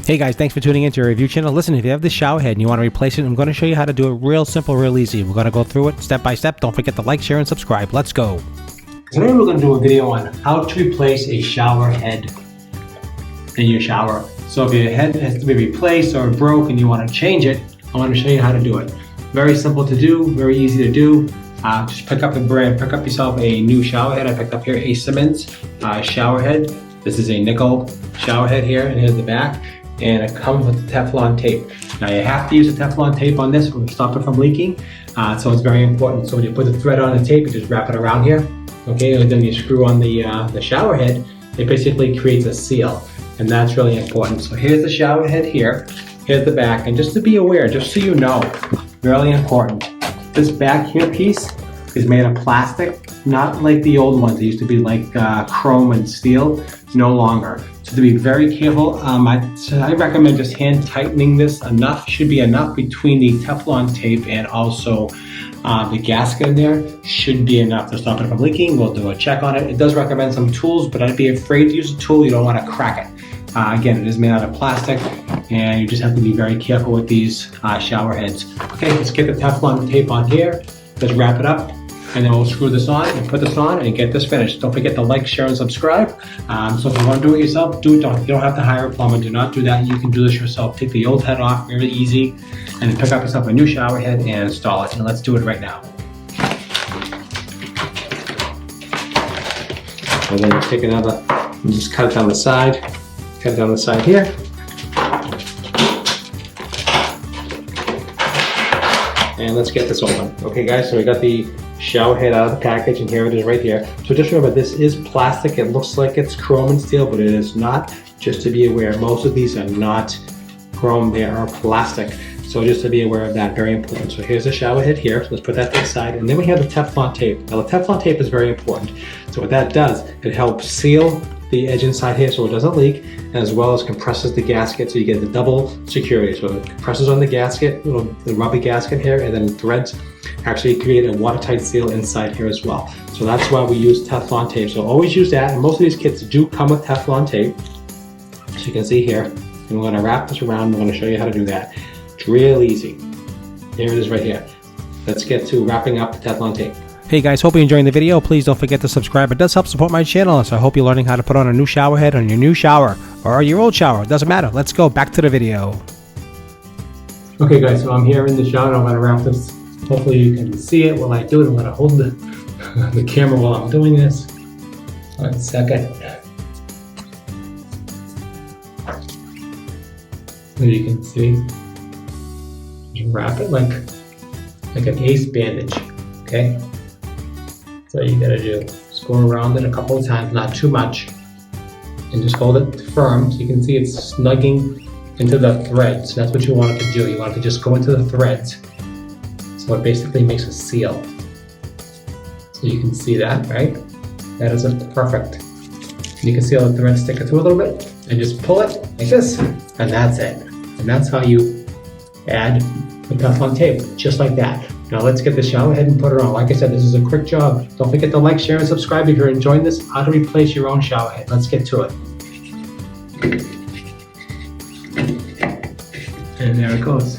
Hey guys, thanks for tuning into our review channel. Listen, if you have this shower head and you want to replace it, I'm going to show you how to do it real simple, real easy. We're going to go through it step by step. Don't forget to like, share, and subscribe. Let's go. Today we're going to do a video on how to replace a shower head in your shower. So if your head has to be replaced or broke and you want to change it, I want to show you how to do it. Very simple to do, very easy to do. Just pick up yourself a new shower head. I picked up here a Simmons shower head. This is a nickel shower head here, and here's the back. And it comes with Teflon tape. Now you have to use the Teflon tape on this to stop it from leaking. So it's very important. So when you put the thread on the tape, you just wrap it around here. Okay, and then you screw on the shower head. It basically creates a seal, and that's really important. So here's the shower head here. Here's the back, and just to be aware, just so you know, really important. This back here piece is made of plastic, not like the old ones. They used to be like chrome and steel. No longer. So to be very careful, I recommend just hand tightening this enough. Should be enough between the Teflon tape and also the gasket in there. Should be enough to stop it from leaking. We'll do a check on it. It does recommend some tools, but I'd be afraid to use a tool. You don't want to crack it. Again, it is made out of plastic, and you just have to be very careful with these shower heads. Okay, let's get the Teflon tape on here. Let's wrap it up. And then we'll screw this on and put this on and get this finished. Don't forget to like, share, and subscribe. So if you want to do it yourself, do it. You don't have to hire a plumber. Do not do that. You can do this yourself. Take the old head off, really easy, and then pick up yourself a new shower head and install it. And let's do it right now. And then just take another, and just cut it down the side. Cut it down the side here. And let's get this open. Okay guys, so we got the shower head out of the package, and here it is right here. So just remember, this is plastic. It looks like it's chrome and steel, but it is not. Just to be aware, most of these are not chrome, they are plastic. So just to be aware of that, very important. So here's the shower head here. So let's put that to the side. And then we have the Teflon tape. Now the Teflon tape is very important. So what that does, it helps seal the edge inside here so it doesn't leak, as well as compresses the gasket so you get the double security. So it compresses on the gasket, the rubber gasket here, and then threads actually create a watertight seal inside here as well. So that's why we use Teflon tape. So always use that, and most of these kits do come with Teflon tape. So you can see here, and we're going to wrap this around. We're going to show you how to do that. It's real easy. Here it is right here. Let's get to wrapping up the Teflon tape. Hey guys, hope you're enjoying the video. Please don't forget to subscribe. It does help support my channel, so I hope you're learning how to put on a new shower head on your new shower or your old shower. It doesn't matter. Let's go back to the video. Okay guys, so I'm here in the shower. I'm going to wrap this. Hopefully you can see it while I do it. I'm going to hold the camera while I'm doing this. 1 second. So you can see, just wrap it like an ace bandage, okay? So you gotta do, just go around it a couple of times, not too much, and just hold it firm so you can see it's snugging into the threads. That's what you want it to do. You want it to just go into the threads. So it basically makes a seal. So you can see that, right? That is perfect. And you can see how the threads stick it through a little bit, and just pull it like this, and that's it. And that's how you add the Teflon tape, just like that. Now let's get the shower head and put it on. Like I said, this is a quick job. Don't forget to like, share, and subscribe if you're enjoying this. How to replace your own shower head. Let's get to it. And there it goes.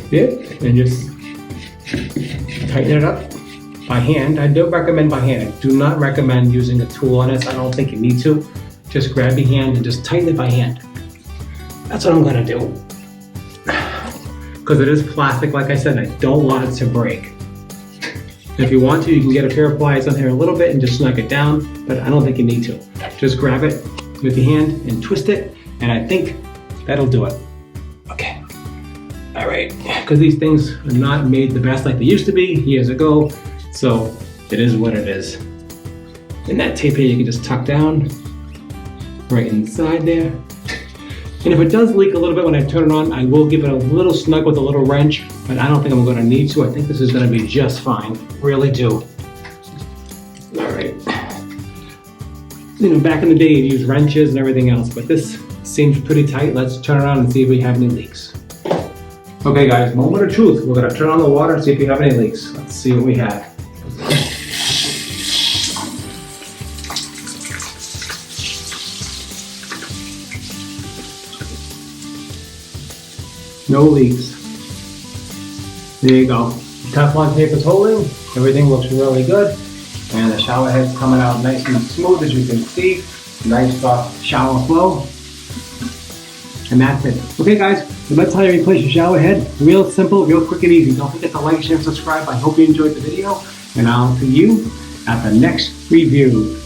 See it? And just tighten it up by hand. I do recommend by hand. I do not recommend using a tool on this. I don't think you need to. Just grab your hand and just tighten it by hand. That's what I'm gonna do. Because it is plastic, like I said, I don't want it to break. If you want to, you can get a pair of pliers on here a little bit and just snug it down, but I don't think you need to. Just grab it with your hand and twist it, and I think that'll do it. Okay. All right, because these things are not made the best like they used to be years ago, so it is what it is. And that tape here you can just tuck down right inside there. And if it does leak a little bit when I turn it on, I will give it a little snug with a little wrench, but I don't think I'm going to need to. I think this is going to be just fine. Really do. All right. You know, back in the day, you'd use wrenches and everything else, but this seems pretty tight. Let's turn it on and see if we have any leaks. Okay guys, moment of truth. We're going to turn on the water and see if we have any leaks. Let's see what we have. No leaks. There you go. Teflon tape is holding. Everything looks really good. And the shower head's coming out nice and smooth, as you can see. Nice shower flow. And that's it. Okay guys, so that's how you replace your shower head. Real simple, real quick and easy. Don't forget to like, share, and subscribe. I hope you enjoyed the video. And I'll see you at the next review.